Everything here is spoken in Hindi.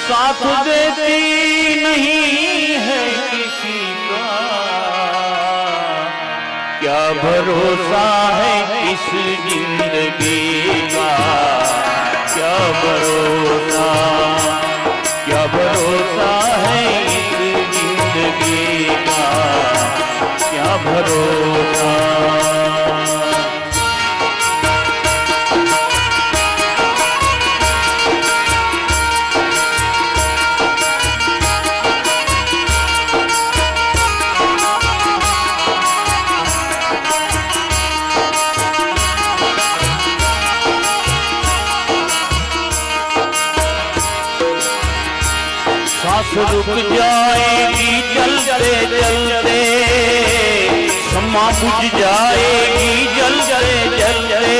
साथ देती नहीं है किसी का, क्या भरोसा है इस जिंदगी का, क्या भरोसा है इस जिंदगी का, क्या भरोसा। सांस रुक जाएगी चलते चलते, क्षमा बुझ जाएगी जलते जलते,